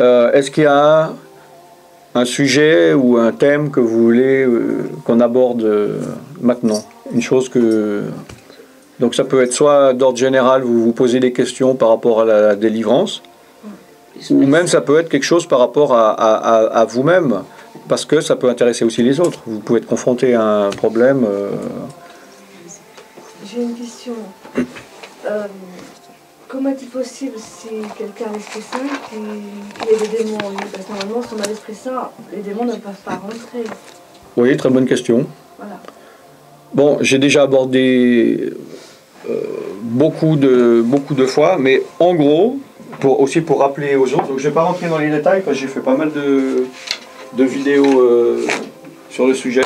Est-ce qu'il y a un sujet ou un thème que vous voulez qu'on aborde maintenant? Une chose que... Donc ça peut être soit d'ordre général, vous vous posez des questions par rapport à la délivrance, ou même ça peut être quelque chose par rapport à vous-même, parce que ça peut intéresser aussi les autres. Vous pouvez être confronté à un problème. J'ai une question. Comment est-il possible si quelqu'un a l'Esprit Saint qu'il y ait des démons en lui? Parce que normalement, si on a l'Esprit Saint, les démons ne peuvent pas rentrer. Oui, très bonne question. Voilà. Bon, j'ai déjà abordé beaucoup de fois, mais en gros, aussi pour rappeler aux autres, donc je ne vais pas rentrer dans les détails parce que j'ai fait pas mal de vidéos sur le sujet.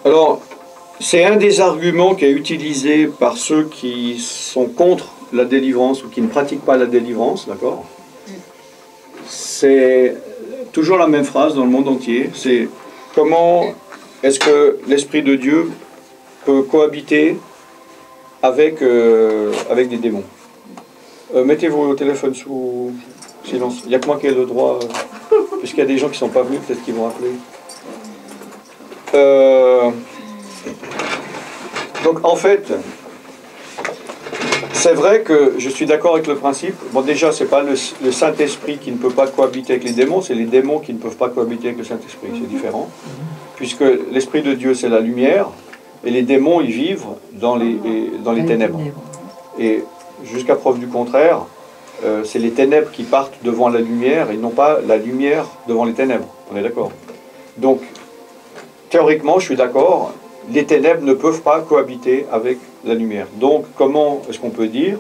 Alors, c'est un des arguments qui est utilisé par ceux qui sont contre la délivrance ou qui ne pratiquent pas la délivrance, d'accord? C'est toujours la même phrase dans le monde entier, c'est comment est-ce que l'Esprit de Dieu peut cohabiter avec des démons. Mettez vos téléphones sous silence. Il n'y a que moi qui ai le droit, puisqu'il y a des gens qui ne sont pas venus, peut-être qu'ils vont appeler. Donc en fait, c'est vrai que je suis d'accord avec le principe. Bon, déjà, ce n'est pas le Saint-Esprit qui ne peut pas cohabiter avec les démons, c'est les démons qui ne peuvent pas cohabiter avec le Saint-Esprit, c'est différent. Puisque l'Esprit de Dieu, c'est la lumière, et les démons, ils vivent dans les ténèbres. Et jusqu'à preuve du contraire, c'est les ténèbres qui partent devant la lumière, et non pas la lumière devant les ténèbres. On est d'accord? Donc, théoriquement, je suis d'accord, les ténèbres ne peuvent pas cohabiter avec la lumière. Donc, comment est-ce qu'on peut dire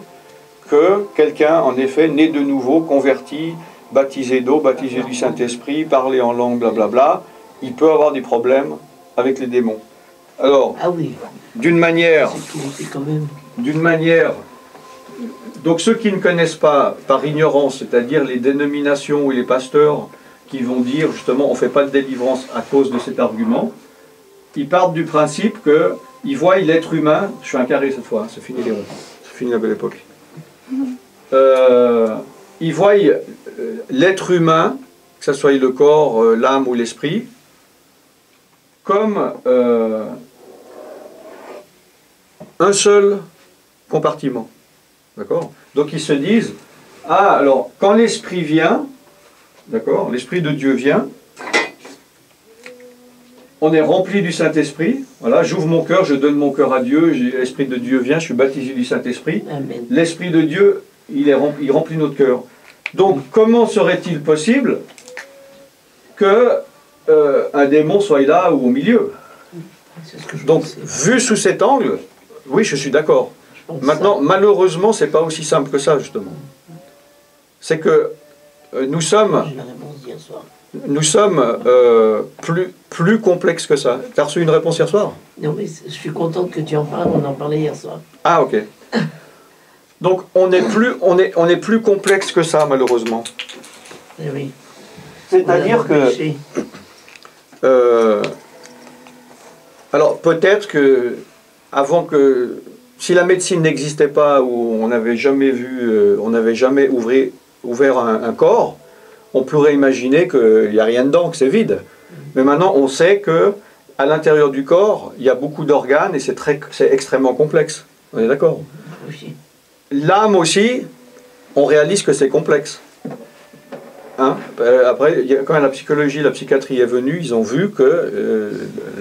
que quelqu'un, en effet, né de nouveau, converti, baptisé d'eau, baptisé du Saint-Esprit, parlé en langue, blablabla, il peut avoir des problèmes avec les démons? Alors, d'une manière, donc ceux qui ne connaissent pas par ignorance, c'est-à-dire les dénominations ou les pasteurs qui vont dire justement on ne fait pas de délivrance à cause de cet argument, ils partent du principe qu'ils voient l'être humain, je suis un carré cette fois, c'est fini les ronds, c'est fini la belle époque. Ils voient l'être humain, que ce soit le corps, l'âme ou l'esprit, comme un seul compartiment. D'accord? Donc ils se disent, ah alors quand l'esprit vient, d'accord, l'Esprit de Dieu vient, on est rempli du Saint-Esprit, voilà, j'ouvre mon cœur, je donne mon cœur à Dieu, l'Esprit de Dieu vient, je suis baptisé du Saint-Esprit, l'Esprit de Dieu, il remplit notre cœur. Donc comment serait-il possible que un démon soit là ou au milieu? Donc vu sous cet angle, oui, je suis d'accord. Maintenant, malheureusement, c'est pas aussi simple que ça, justement. C'est que nous sommes plus complexes que ça. Tu as reçu une réponse hier soir? Non, mais je suis contente que tu en parles, on en parlait hier soir. Ah, ok. Donc, on est plus complexe que ça, malheureusement. Eh oui. C'est-à-dire que... alors, peut-être que, avant que... Si la médecine n'existait pas, ou on n'avait jamais ouvert un corps, on pourrait imaginer qu'il n'y a rien dedans, que c'est vide. Mais maintenant, on sait qu'à l'intérieur du corps, il y a beaucoup d'organes et c'est extrêmement complexe. On est d'accord? L'âme aussi, on réalise que c'est complexe. Hein? Après, quand la psychologie, la psychiatrie est venue, ils ont vu que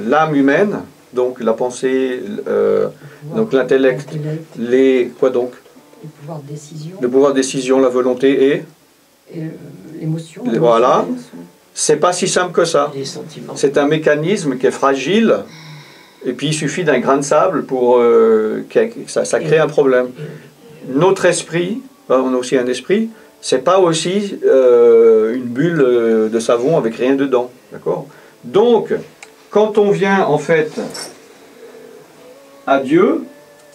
l'âme humaine, donc la pensée, donc l'intellect, quoi donc? Le pouvoir de décision, la volonté et l'émotion. Voilà. C'est pas si simple que ça. C'est un mécanisme qui est fragile, et puis il suffit d'un grain de sable pour que ça crée un problème. Notre esprit, on a aussi un esprit, c'est pas aussi une bulle de savon avec rien dedans. D'accord? Donc, quand on vient en fait à Dieu,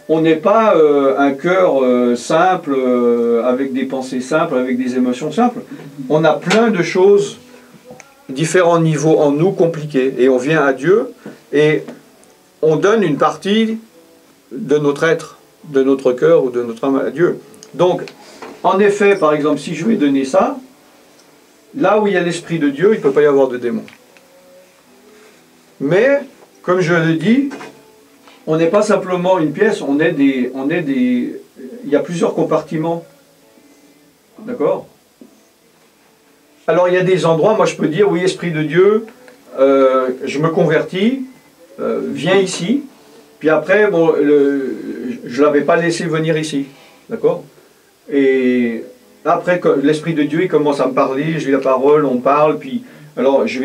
on n'est pas un cœur simple, avec des pensées simples, avec des émotions simples. On a plein de choses, différents niveaux en nous compliqués. Et on vient à Dieu, et on donne une partie de notre être, de notre cœur ou de notre âme à Dieu. Donc, en effet, par exemple, si je vais donner ça, là où il y a l'Esprit de Dieu, il ne peut pas y avoir de démon. Mais, comme je le dis, on n'est pas simplement une pièce, il y a plusieurs compartiments. D'accord? Alors, il y a des endroits, moi je peux dire, oui, Esprit de Dieu, je me convertis, viens ici, puis après, bon, je ne l'avais pas laissé venir ici. D'accord? Et après, l'Esprit de Dieu, il commence à me parler, j'ai la parole, on parle, puis alors je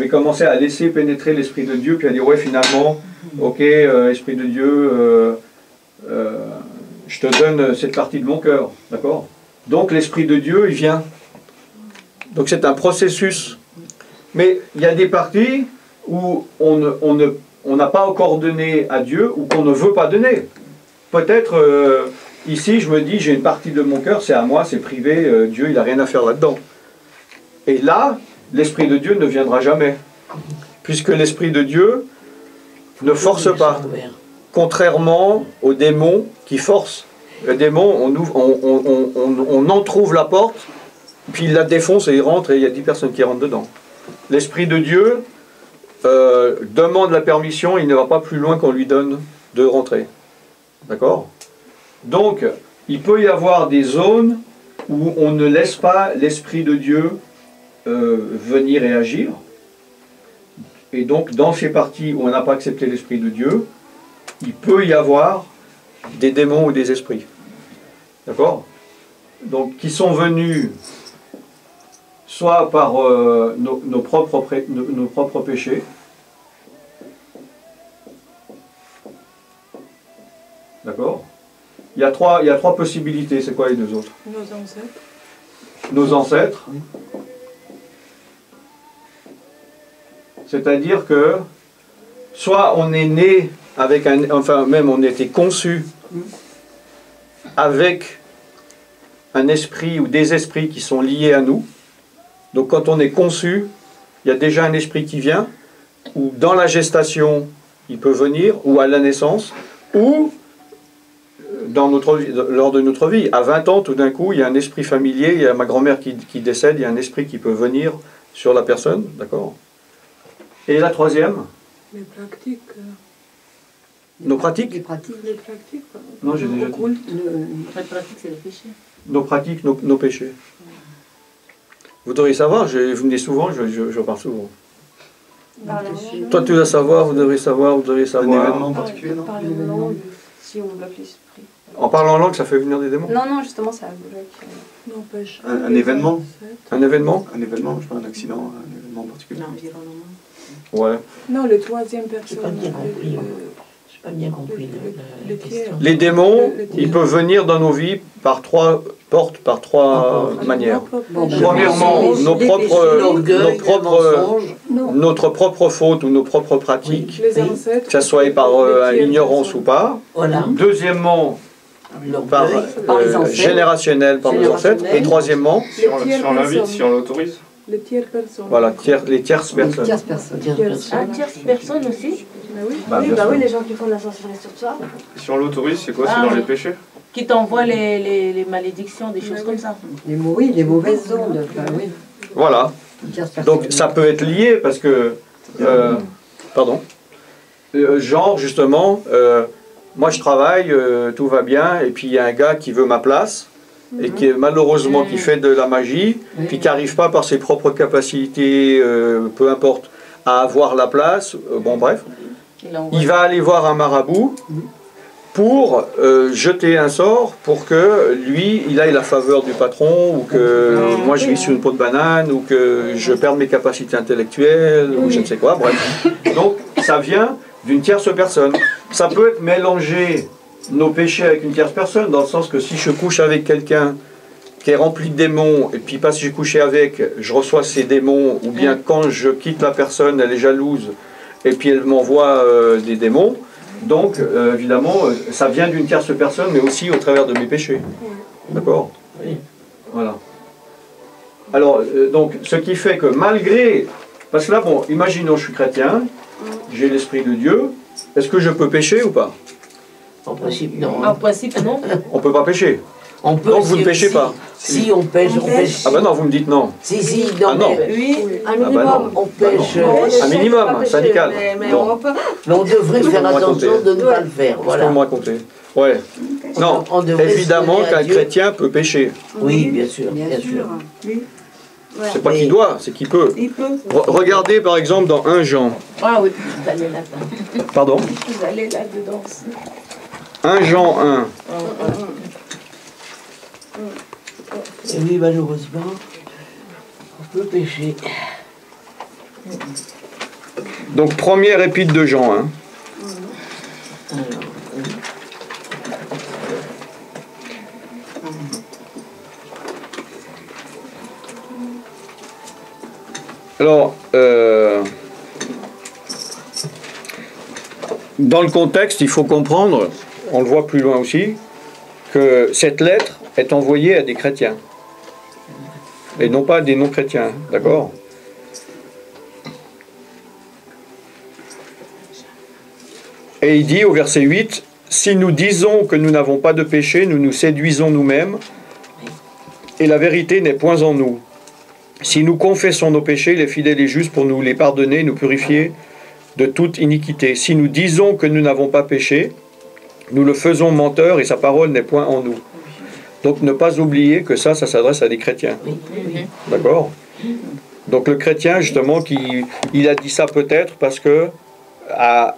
vais commencer à laisser pénétrer l'Esprit de Dieu, puis à dire, ouais, finalement, ok, Esprit de Dieu, je te donne cette partie de mon cœur. D'accord? Donc l'Esprit de Dieu, il vient. Donc c'est un processus. Mais il y a des parties où on n'a pas encore donné à Dieu, ou qu'on ne veut pas donner. Peut-être, ici, je me dis, j'ai une partie de mon cœur, c'est à moi, c'est privé, Dieu, il n'a rien à faire là-dedans. Et là, l'Esprit de Dieu ne viendra jamais. Puisque l'Esprit de Dieu ne force pas. Contrairement aux démons qui forcent. Le démon, on entrouvre la porte, puis il la défonce et il rentre, et il y a 10 personnes qui rentrent dedans. L'Esprit de Dieu demande la permission, il ne va pas plus loin qu'on lui donne de rentrer. D'accord? Donc, il peut y avoir des zones où on ne laisse pas l'Esprit de Dieu venir et agir. Et donc, dans ces parties où on n'a pas accepté l'Esprit de Dieu, il peut y avoir des démons ou des esprits. D'accord? Donc, qui sont venus soit par nos propres péchés, d'accord? Il y a trois possibilités. C'est quoi les deux autres? Nos ancêtres. Nos ancêtres. C'est-à-dire que soit on est né avec enfin même on était conçu avec un esprit ou des esprits qui sont liés à nous. Donc quand on est conçu, il y a déjà un esprit qui vient, ou dans la gestation, il peut venir, ou à la naissance, ou lors de notre vie. À 20 ans, tout d'un coup, il y a un esprit familier, il y a ma grand-mère qui décède, il y a un esprit qui peut venir sur la personne, d'accord? Et la troisième? Les pratiques. Nos pratiques? Les pratiques. Les pratiques. Non, j'ai déjà dit. Les pratiques, c'est le péché. Nos pratiques, nos péchés. Vous devriez savoir, vous venez souvent, je parle souvent. Toi, tu dois savoir, vous devriez savoir, vous devriez savoir. Un événement particulier, non? Par les langues, si on bloque l'esprit. En parlant en langue, ça fait venir des démons? Non, non, justement, ça bloque. N'empêche. Un événement? Un événement? Un événement, je sais pas, un accident, un événement particulier. L'environnement. Ouais. Non, le troisième J'ai personne. pas bien compris. J'ai pas bien compris la question. Les démons, ils peuvent venir dans nos vies par trois portes, par trois manières. Premièrement, notre propre faute ou nos propres pratiques, Les ancêtres. que ce soit par ignorance ou pas. Voilà. Deuxièmement, par générationnel, par nos ancêtres. Et troisièmement, Si on l'invite, si on l'autorise. Les tierces personnes. voilà, les tierces personnes. Tierce personne. Un tierce personne aussi Oui. Oui, les gens qui font de la sorcellerie sur toi. Si on l'autorise, c'est quoi? C'est dans les péchés? qui t'envoie les malédictions, des choses comme ça. Oui, les mauvaises ondes. Enfin, oui. Voilà. Donc ça peut être lié parce que... pardon. Genre justement, moi je travaille, tout va bien, et puis il y a un gars qui veut ma place, et qui malheureusement qui fait de la magie, puis qui n'arrive pas par ses propres capacités, peu importe, à avoir la place, bon bref. Il va aller voir un marabout pour jeter un sort pour que lui, il aille la faveur du patron, ou que moi je vis sur une peau de banane, ou que je perde mes capacités intellectuelles, ou je ne sais quoi, bref. Donc ça vient d'une tierce personne. Ça peut être mélanger nos péchés avec une tierce personne, dans le sens que si je couche avec quelqu'un qui est rempli de démons, et puis parce que j'ai couché avec, je reçois ces démons, ou bien quand je quitte la personne, elle est jalouse, et puis elle m'envoie des démons. Donc, évidemment, ça vient d'une tierce personne, mais aussi au travers de mes péchés. D'accord ? Oui. Voilà. Alors, donc, ce qui fait que malgré... Parce que là, bon, imaginons, je suis chrétien, j'ai l'Esprit de Dieu, est-ce que je peux pécher ou pas? En principe, non. En principe, non. On ne peut pas pécher. On peut, Donc vous ne pêchez pas. Si on pêche, on pêche. Ah ben non, vous me dites non. Si, non, Ah non. mais Oui. Un Ah bah minimum. non. on pêche. Un minimum, syndical. Mais Non. on peut. Mais on devrait Vous faire me racontez. attention de ne pas le faire. Qu'est-ce que Voilà. vous me racontez? Ouais. Non, On devrait évidemment se donner à qu'un Dieu. chrétien peut pécher. Oui, bien sûr. Bien sûr. Ouais. C'est pas Mais- qu'il doit, c'est qu'il peut. Il peut. Regardez par exemple dans 1 Jean. Ah oui, vous allez là-dedans. Pardon? Vous allez là-dedans aussi. 1 Jean 1. Et oui, malheureusement, on peut pécher. Donc première épître de Jean 1. Alors, Alors, dans le contexte, il faut comprendre, on le voit plus loin aussi, que cette lettre est envoyée à des chrétiens. Et non pas à des non-chrétiens, d'accord? Et il dit au verset 8, « Si nous disons que nous n'avons pas de péché, nous nous séduisons nous-mêmes, et la vérité n'est point en nous. Si nous confessons nos péchés, il est fidèle et juste pour nous les pardonner et nous purifier de toute iniquité. Si nous disons que nous n'avons pas péché, nous le faisons menteur et sa parole n'est point en nous. » Donc ne pas oublier que ça s'adresse à des chrétiens. oui, oui. D'accord? Donc le chrétien, justement, il a dit ça peut-être parce que à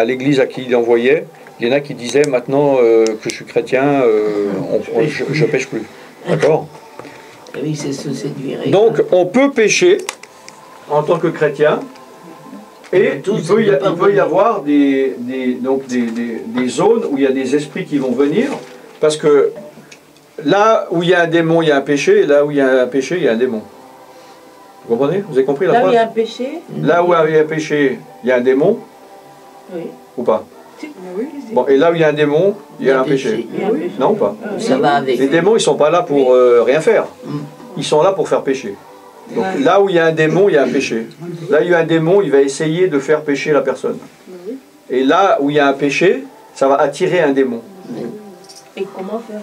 l'église à qui il envoyait, il y en a qui disaient maintenant que je suis chrétien, je pêche plus. D'accord? Et oui, c'est se séduire. Donc on peut pécher en tant que chrétien et il peut y avoir des zones où il y a des esprits qui vont venir parce que là où il y a un démon, il y a un péché, et là où il y a un péché, il y a un démon. Vous comprenez? Vous avez compris la Là où il y phrase? a un péché, Là où il y a un péché, il y a un démon, oui. ou pas? Oui, Bon, et là où il y a un démon, il y a un péché. Il y a un péché. Non ou pas? Ça va avec. Les démons, ils sont pas là pour rien faire. Ils sont là pour faire pécher. Donc là où il y a un démon, il y a un péché. Là où il y a un démon, il va essayer de faire pécher la personne. Et là où il y a un péché, ça va attirer un démon. Et comment faire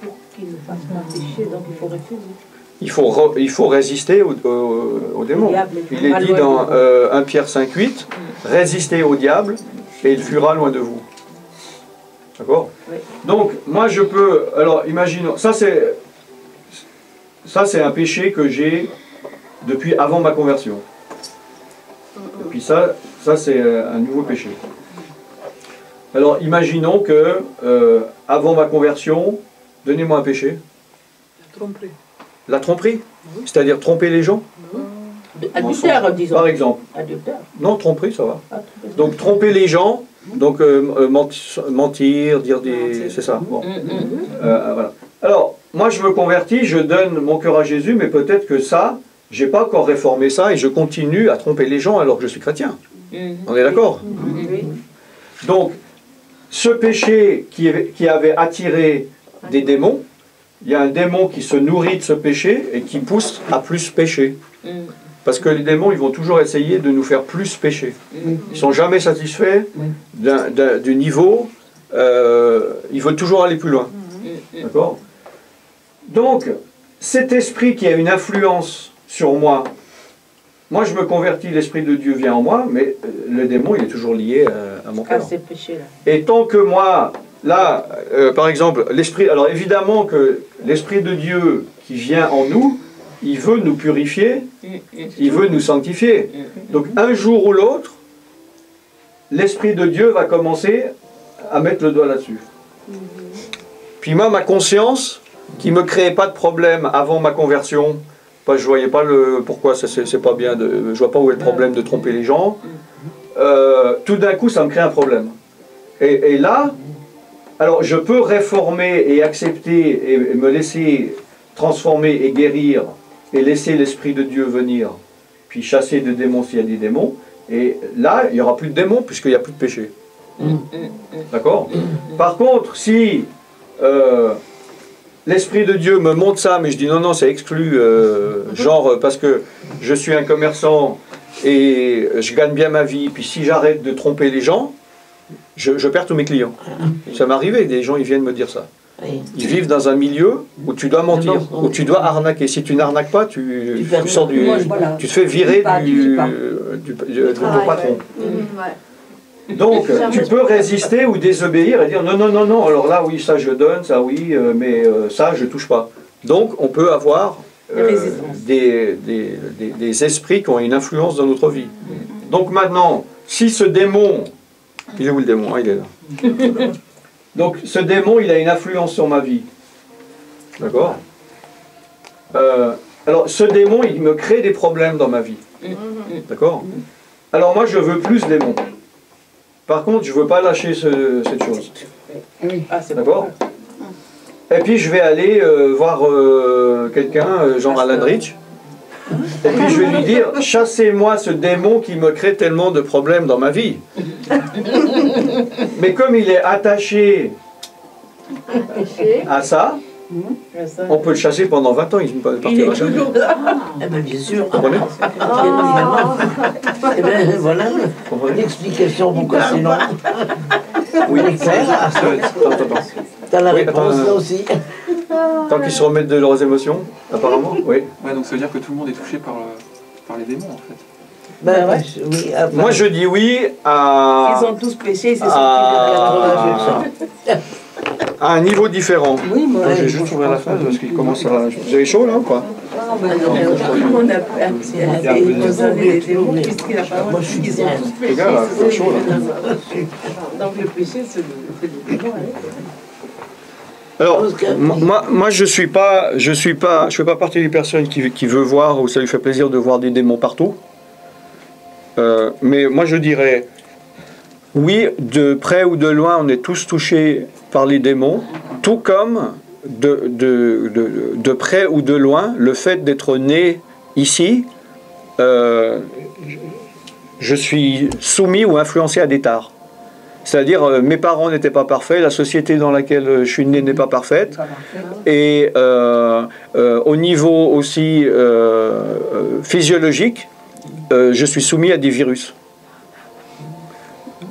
pour qu'il ne fasse pas péché? Donc il faut refuser. Il faut résister au démon. Au diable. Il est dit dans 1 Pierre 5,8, résistez au diable et il fuira loin de vous. D'accord? Oui. Donc, moi je peux. Alors, imaginons. Ça, c'est un péché que j'ai depuis avant ma conversion. Et puis, ça c'est un nouveau péché. Alors, imaginons que, avant ma conversion, donnez-moi un péché. Tromperie. La tromperie? C'est-à-dire tromper les gens? Adultère, disons. Par exemple. Adultère. Non, tromperie, ça va. Ah, tromperie. Donc tromper les gens, donc mentir, dire des... C'est ça. Bon. Voilà. Alors, moi je me convertis, je donne mon cœur à Jésus, mais peut-être que ça, j'ai pas encore réformé ça et je continue à tromper les gens alors que je suis chrétien. On est d'accord? Oui. Donc, ce péché qui avait attiré des démons, il y a un démon qui se nourrit de ce péché et qui pousse à plus pécher. Parce que les démons, ils vont toujours essayer de nous faire plus pécher. Ils ne sont jamais satisfaits du niveau. Ils veulent toujours aller plus loin. D'accord? Donc, cet esprit qui a une influence sur moi, moi je me convertis, l'esprit de Dieu vient en moi, mais le démon, il est toujours lié à mon Ah, cœur. c'est péché là. Et tant que moi, là, par exemple, l'esprit... Alors évidemment que l'esprit de Dieu qui vient en nous, il veut nous purifier, il veut nous sanctifier. Donc un jour ou l'autre, l'Esprit de Dieu va commencer à mettre le doigt là-dessus. Puis moi, ma conscience, qui ne me créait pas de problème avant ma conversion, je ne voyais pas pourquoi c'est pas bien, je ne vois pas où est le problème de tromper les gens, tout d'un coup, ça me crée un problème. Et là, alors je peux réformer et accepter et me laisser transformer et guérir et laisser l'Esprit de Dieu venir, puis chasser des démons s'il y a des démons, et là, il n'y aura plus de démons puisqu'il n'y a plus de péché. D'accord? Par contre, si l'Esprit de Dieu me montre ça, mais je dis non, non, c'est exclu, genre parce que je suis un commerçant et je gagne bien ma vie, puis si j'arrête de tromper les gens, je perds tous mes clients. Ça m'est arrivé, des gens ils viennent me dire ça. Oui. Ils vivent dans un milieu où tu dois mentir, où tu dois arnaquer. Si tu n'arnaques pas, tu sors du, tu te fais virer du patron. Donc, tu peux résister ou désobéir et dire non, non, non, non, alors là, oui, ça je donne, ça oui, mais ça je touche pas. Donc, on peut avoir des esprits qui ont une influence dans notre vie. Donc maintenant, si ce démon, il est où le démon? Ah, il est là. Donc, ce démon, il a une influence sur ma vie. D'accord? Alors, ce démon, il me crée des problèmes dans ma vie. D'accord? Alors, moi, je veux plus démon. Par contre, je ne veux pas lâcher cette chose. D'accord? Et puis, je vais aller voir quelqu'un, Jean Aladrich. Et puis, je vais lui dire, chassez-moi ce démon qui me crée tellement de problèmes dans ma vie. Mais comme il est attaché à ça, on peut le chasser pendant 20 ans, il ne partira jamais. Eh bien, bien sûr. Vous comprenez? Eh bien, voilà l'explication, pourquoi c'est long. Oui, Attends. T'as la réponse là aussi. Tant qu'ils se remettent de leurs émotions, apparemment, oui. Ouais, donc ça veut dire que tout le monde est touché par les démons, en fait. Ben, oui, Moi, je dis oui à... Ils ont tous péché, ils se sont à un niveau différent. Oui, moi, Je vais juste ouvrir la fenêtre parce qu'il commence à... Vous avez chaud là ou pas? On a accès à des démons puisqu'il n'a pas moi je suis ils ont tous péché. Les gars, là, ils se c'est sont chaud, là. Donc le péché, c'est le fait du démon. Alors, moi je fais pas partie des personnes qui veut voir, ou ça lui fait plaisir de voir des démons partout. Mais moi je dirais, oui, de près ou de loin, on est tous touchés par les démons, tout comme de près ou de loin, le fait d'être né ici, je suis soumis ou influencé à des tares. C'est-à-dire, mes parents n'étaient pas parfaits, la société dans laquelle je suis né n'est pas parfaite, et au niveau aussi physiologique, je suis soumis à des virus.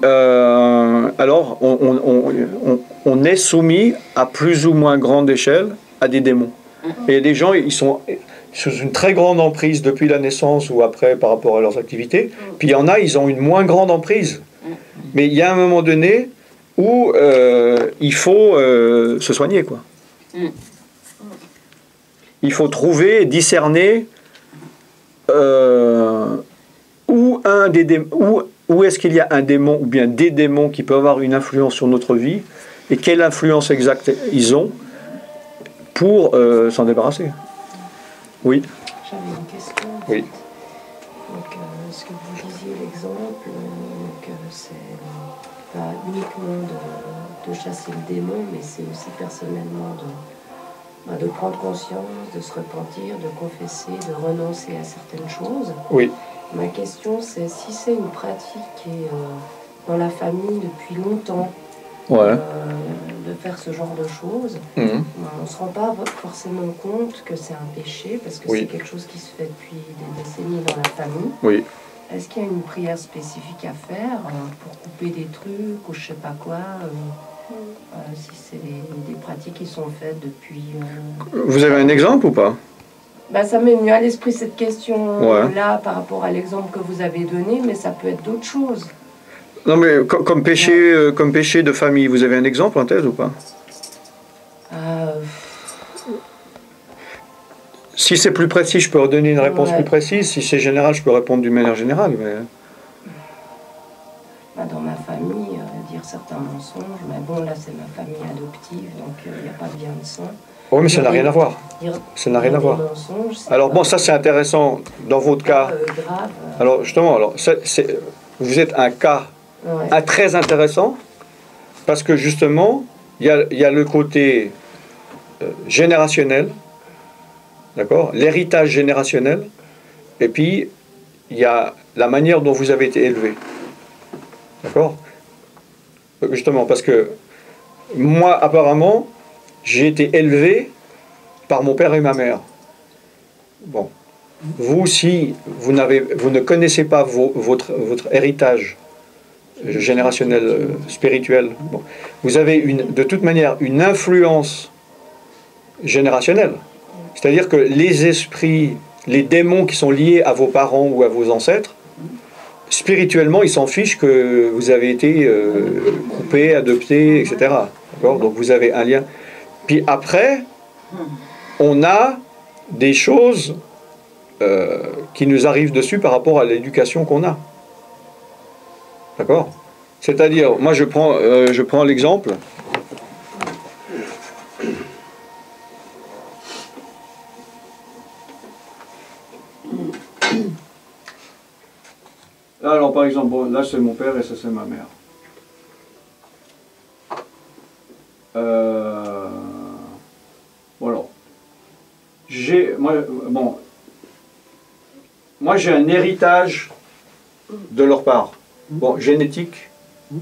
Alors, on est soumis à plus ou moins grande échelle à des démons. Et des gens, ils sont sous une très grande emprise depuis la naissance ou après par rapport à leurs activités. Puis il y en a, ils ont une moins grande emprise. Mais il y a un moment donné où il faut se soigner, quoi. Il faut trouver, discerner où est-ce qu'il y a un démon ou bien des démons qui peuvent avoir une influence sur notre vie et quelle influence exacte ils ont pour s'en débarrasser. Oui. J'avais une question. Oui. Donc, ce que vous disiez, l'exemple, c'est pas uniquement de chasser le démon, mais c'est aussi personnellement de prendre conscience, de se repentir, de confesser, de renoncer à certaines choses. Oui. Ma question, c'est si c'est une pratique qui est dans la famille depuis longtemps, Ouais. de faire ce genre de choses, Mhm. on ne se rend pas forcément compte que c'est un péché, parce que Oui. c'est quelque chose qui se fait depuis des décennies dans la famille. Oui. Est-ce qu'il y a une prière spécifique à faire pour couper des trucs ou je sais pas quoi si c'est des pratiques qui sont faites depuis... Vous avez un exemple ou pas? Ça m'est venu à l'esprit cette question Ouais. là par rapport à l'exemple que vous avez donné, mais ça peut être d'autres choses. Non, mais comme péché de famille, vous avez un exemple en tête ou pas? Si c'est plus précis, je peux donner une réponse Ouais. plus précise. Si c'est général, je peux répondre d'une manière générale. Mais... Dans ma famille, dire certains mensonges, mais bon, là c'est ma famille adoptive, donc il n'y a pas de lien de sang. Oui, mais ça n'a rien à voir. Dire- Ça n'a rien à dire voir. des mensonges, c'est Alors pas- bon, ça c'est intéressant dans votre cas. grave. Alors justement, vous êtes un cas Ouais. très intéressant parce que justement, il y a le côté générationnel, d'accord, l'héritage générationnel, et puis il y a la manière dont vous avez été élevé, d'accord. Justement, parce que moi, apparemment, j'ai été élevé par mon père et ma mère. Bon, vous, si vous ne connaissez pas votre héritage générationnel, spirituel. Bon. Vous avez de toute manière une influence générationnelle. C'est-à-dire que les esprits, les démons qui sont liés à vos parents ou à vos ancêtres, spirituellement, ils s'en fichent que vous avez été coupé, adopté, etc. D'accord ? Donc vous avez un lien. Puis après, on a des choses qui nous arrivent dessus par rapport à l'éducation qu'on a. D'accord ? C'est-à-dire, moi je prends l'exemple. Là, alors par exemple, bon, là c'est mon père et ça c'est ma mère. Voilà. Moi j'ai un héritage de leur part. Bon, génétique,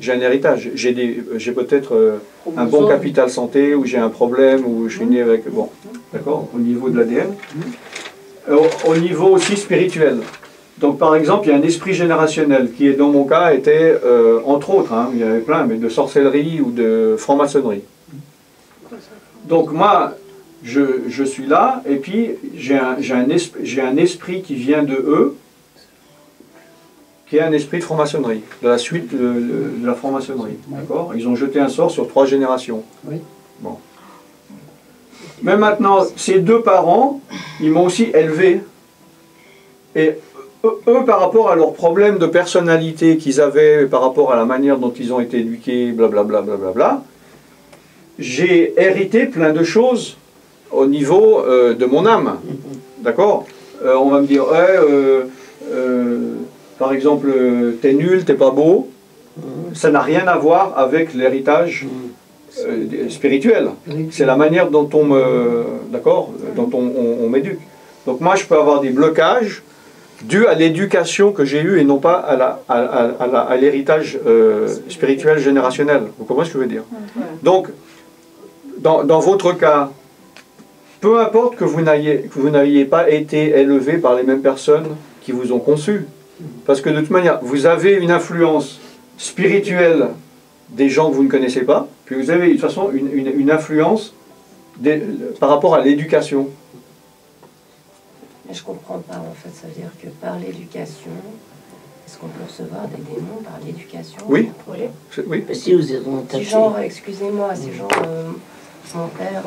j'ai un héritage. J'ai peut-être un bon capital santé, ou j'ai un problème, ou je suis né avec... Bon, d'accord, au niveau de l'ADN. Au niveau aussi spirituel. Donc par exemple, il y a un esprit générationnel qui, dans mon cas, était, entre autres, hein, il y avait plein, mais de sorcellerie ou de franc-maçonnerie. Donc moi, je suis là, et puis j'ai un esprit qui vient de eux, qui est un esprit de franc-maçonnerie, de la suite de la franc-maçonnerie. D'accord ? Ils ont jeté un sort sur 3 générations. Oui. Bon. Mais maintenant, ces 2 parents, ils m'ont aussi élevé. Et eux, par rapport à leurs problèmes de personnalité qu'ils avaient, par rapport à la manière dont ils ont été éduqués, blablabla, blablabla, j'ai hérité plein de choses au niveau de mon âme. D'accord ? On va me dire, ouais, par exemple, t'es nul, t'es pas beau. Ça n'a rien à voir avec l'héritage spirituel. C'est la manière dont on on m'éduque. Donc moi, je peux avoir des blocages dus à l'éducation que j'ai eue et non pas à l'héritage spirituel générationnel. Vous comprenez ce que je veux dire? Donc, dans votre cas, peu importe que vous n'ayez pas été élevé par les mêmes personnes qui vous ont conçu, parce que de toute manière, vous avez une influence spirituelle des gens que vous ne connaissez pas, puis vous avez de toute façon une influence par rapport à l'éducation. Mais je ne comprends pas en fait, ça veut dire que par l'éducation, est-ce qu'on peut recevoir des démons par l'éducation? Oui. Oui. Si vous êtes si genre, excusez-moi, si genre mon père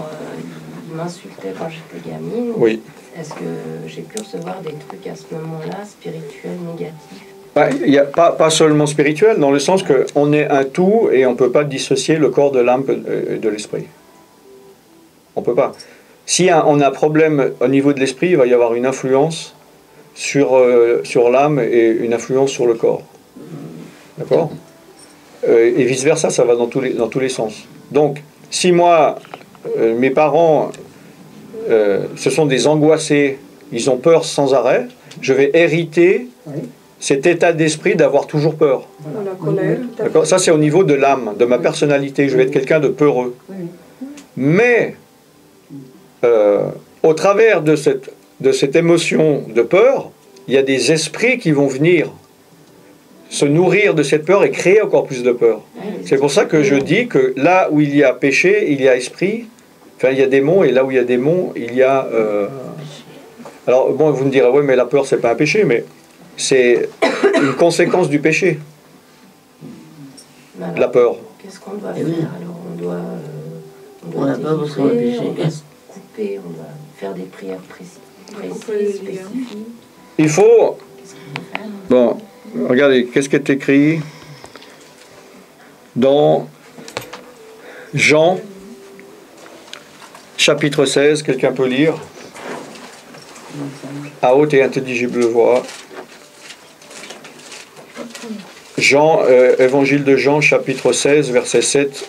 il m'insultait quand j'étais gamine, oui. Est-ce que j'ai pu recevoir des trucs à ce moment-là, spirituels, négatifs? Il n'y a pas seulement spirituel, dans le sens qu'on est un tout et on ne peut pas dissocier le corps de l'âme de l'esprit. On ne peut pas. Si on a un problème au niveau de l'esprit, il va y avoir une influence sur l'âme et une influence sur le corps. D'accord? Et vice-versa, ça va dans tous les sens. Donc, si moi, mes parents, ce sont des angoissés, ils ont peur sans arrêt, je vais hériter cet état d'esprit d'avoir toujours peur. D'accord? Ça, c'est au niveau de l'âme, de ma personnalité. Je vais être quelqu'un de peureux. Mais, au travers de cette émotion de peur, il y a des esprits qui vont venir se nourrir de cette peur et créer encore plus de peur. C'est pour ça que je dis que là où il y a péché, il y a esprit, enfin il y a démon, et là où il y a démon, il y a... Alors bon, vous me direz, oui, mais la peur, c'est pas un péché, mais c'est une conséquence du péché. Alors, la peur. Qu'est-ce qu'on doit faire? Alors on doit peur parce qu'on a péché. on doit se couper, on doit faire des prières précises, spécifiques. Il faut... Qu'est-ce qu'on doit faire? Bon, regardez, qu'est-ce qui est écrit dans Jean, chapitre 16, quelqu'un peut lire à haute et intelligible voix. Jean, évangile de Jean, chapitre 16, versets 7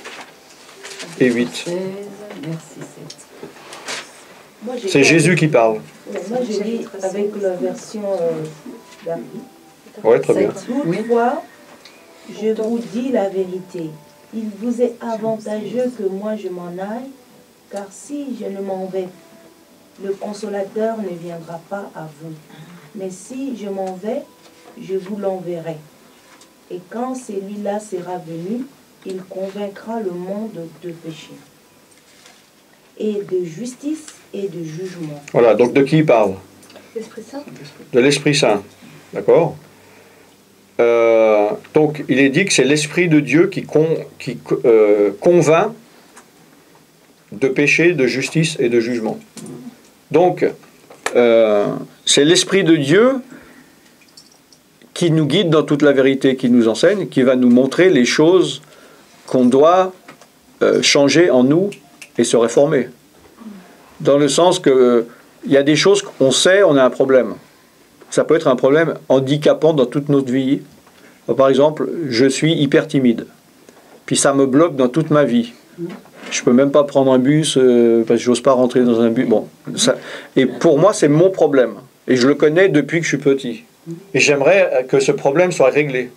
et 8. 16, verset 7. C'est Jésus qui parle. Moi, je lis avec la version d'Arby. Oui, très bien. Toutefois, je vous dis la vérité. Il vous est avantageux que moi je m'en aille, car si je ne m'en vais, le consolateur ne viendra pas à vous. Mais si je m'en vais, je vous l'enverrai. Et quand celui-là sera venu, il convaincra le monde de péché, et de justice et de jugement. Voilà, donc de qui il parle? L'Esprit Saint. De l'Esprit Saint. D'accord? Donc il est dit que c'est l'Esprit de Dieu qui convainc de péché, de justice et de jugement. Donc, c'est l'Esprit de Dieu qui nous guide dans toute la vérité, qui nous enseigne, qui va nous montrer les choses qu'on doit changer en nous et se réformer. Dans le sens que il y a des choses qu'on sait, on a un problème. Ça peut être un problème handicapant dans toute notre vie. Par exemple, je suis hyper timide. Puis ça me bloque dans toute ma vie. Je peux même pas prendre un bus parce que j'ose pas rentrer dans un bus. Bon, et pour moi, c'est mon problème. Et je le connais depuis que je suis petit. Et j'aimerais que ce problème soit réglé.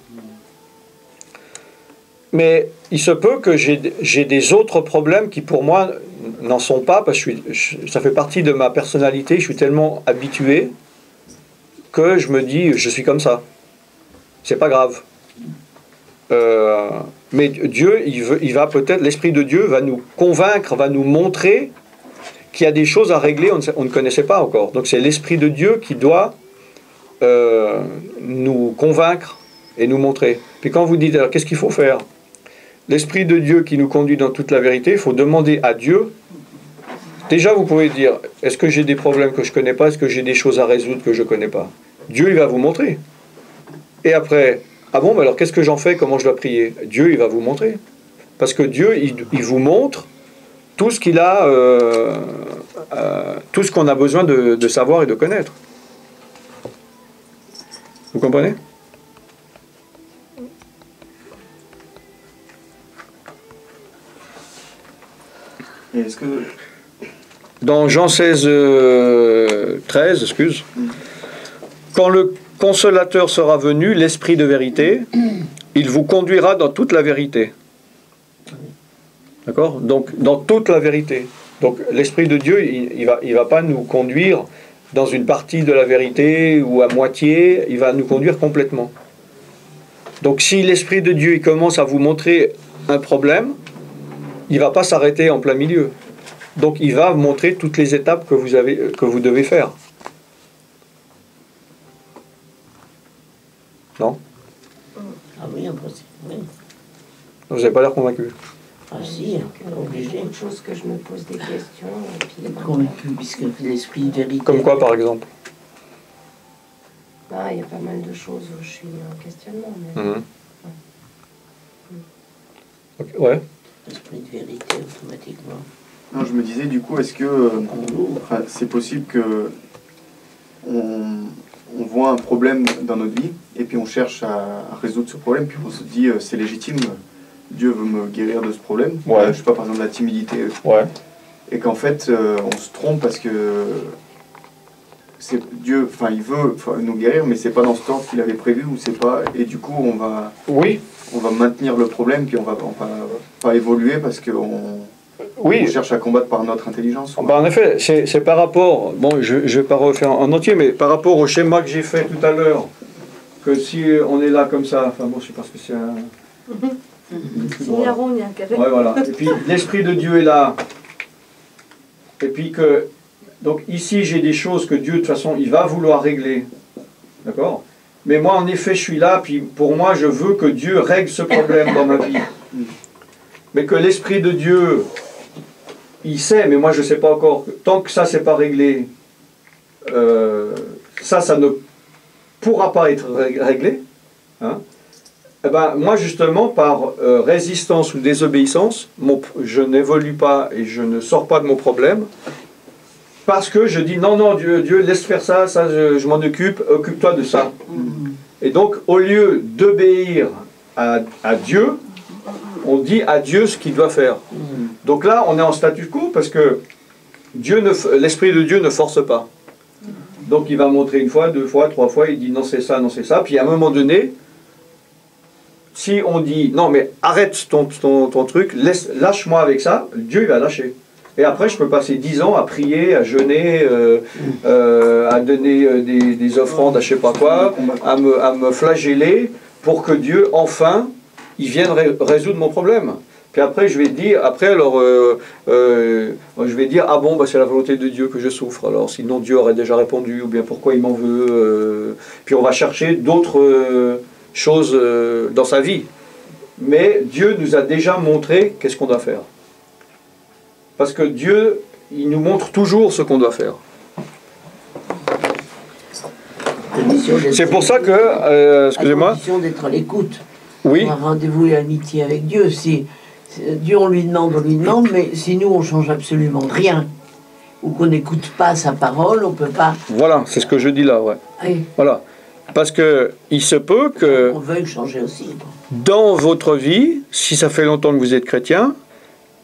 Mais il se peut que j'ai des autres problèmes qui, pour moi, n'en sont pas, parce que ça fait partie de ma personnalité. Je suis tellement habitué que je me dis, je suis comme ça. C'est pas grave. Mais Dieu, il va peut-être, l'Esprit de Dieu va nous convaincre, va nous montrer qu'il y a des choses à régler, on ne connaissait pas encore. Donc c'est l'Esprit de Dieu qui doit nous convaincre et nous montrer. Puis quand vous dites, alors qu'est-ce qu'il faut faire? L'Esprit de Dieu qui nous conduit dans toute la vérité, il faut demander à Dieu. Déjà, vous pouvez dire, est-ce que j'ai des problèmes que je ne connais pas? Est-ce que j'ai des choses à résoudre que je ne connais pas? Dieu, il va vous montrer. Et après, ah bon, mais alors qu'est-ce que j'en fais? Comment je dois prier? Dieu, il va vous montrer. Parce que Dieu, il vous montre tout ce qu'il a, tout ce qu'on a besoin de savoir et de connaître. Vous comprenez? Et est-ce que... Dans Jean 16, 13, excuse, quand le consolateur sera venu, l'Esprit de vérité, il vous conduira dans toute la vérité. D'accord? Donc, dans toute la vérité. Donc, l'Esprit de Dieu, il va pas nous conduire dans une partie de la vérité ou à moitié, il va nous conduire complètement. Donc, si l'Esprit de Dieu il commence à vous montrer un problème, il ne va pas s'arrêter en plein milieu. Donc, il va vous montrer toutes les étapes que vous devez faire. Non? Ah oui, en principe, oui. Vous n'avez pas l'air convaincu. Ah si, obligé. Autre chose que je me pose des questions. Et puis, Convaincu, puisque l'esprit de vérité... Comme quoi, par exemple? il y a pas mal de choses où je suis en questionnement. Mais... Okay, ouais. L'esprit de vérité, automatiquement. Non, je me disais, du coup, est-ce que c'est possible que on voit un problème dans notre vie et puis on cherche à résoudre ce problème, puis on se dit c'est légitime, Dieu veut me guérir de ce problème. Ouais. Je sais pas, par exemple la timidité. Ouais. Et qu'en fait on se trompe parce que c'est Dieu, il veut nous guérir, mais c'est pas dans ce temps qu'il avait prévu, ou c'est pas, et du coup on va maintenir le problème, puis on va pas évoluer parce qu'on cherche à combattre par notre intelligence. En effet, c'est par rapport, bon, je ne vais pas refaire en entier, mais par rapport au schéma que j'ai fait tout à l'heure, que si on est là comme ça, enfin bon, je sais pas ce que c'est un... S'il y a un rond, il y a un carré. Ouais, voilà. Et puis l'Esprit de Dieu est là. Et puis que... Donc ici, j'ai des choses que Dieu, de toute façon, il va vouloir régler. D'accord? Mais moi, en effet, je suis là, puis pour moi, je veux que Dieu règle ce problème dans ma vie. Mais que l'Esprit de Dieu, il sait, mais moi, je ne sais pas encore. Tant que ça, c'est pas réglé, ça ne pourra pas être réglé. Hein? Eh ben, moi, justement, par résistance ou désobéissance, je n'évolue pas et je ne sors pas de mon problème. Parce que je dis non, Dieu laisse faire ça, je m'en occupe-toi de ça. Et donc, au lieu d'obéir à Dieu, on dit à Dieu ce qu'il doit faire. Donc là, on est en statu quo parce que l'Esprit de Dieu ne force pas. Donc il va montrer une fois, deux fois, trois fois, il dit non c'est ça, puis à un moment donné, si on dit non mais arrête ton truc, lâche-moi avec ça, Dieu il va lâcher. Et après, je peux passer 10 ans à prier, à jeûner, à donner des offrandes à je sais pas quoi, à me flageller, pour que Dieu, enfin, il vienne résoudre mon problème. Puis après, je vais dire, je vais dire, ah bon, bah, c'est la volonté de Dieu que je souffre. Alors, sinon Dieu aurait déjà répondu, ou bien pourquoi il m'en veut. Puis on va chercher d'autres choses dans sa vie. Mais Dieu nous a déjà montré qu'est-ce qu'on doit faire. Parce que Dieu, il nous montre toujours ce qu'on doit faire. C'est pour ça que, excusez-moi. À condition d'être à l'écoute. Oui. Un rendez-vous et amitié avec Dieu. Si Dieu, on lui demande, mais si nous, on change absolument rien, ou qu'on n'écoute pas sa parole, on ne peut pas... Voilà, c'est ce que je dis là, ouais. Oui. Voilà. Parce que il se peut que... On veuille changer aussi. Dans votre vie, si ça fait longtemps que vous êtes chrétien,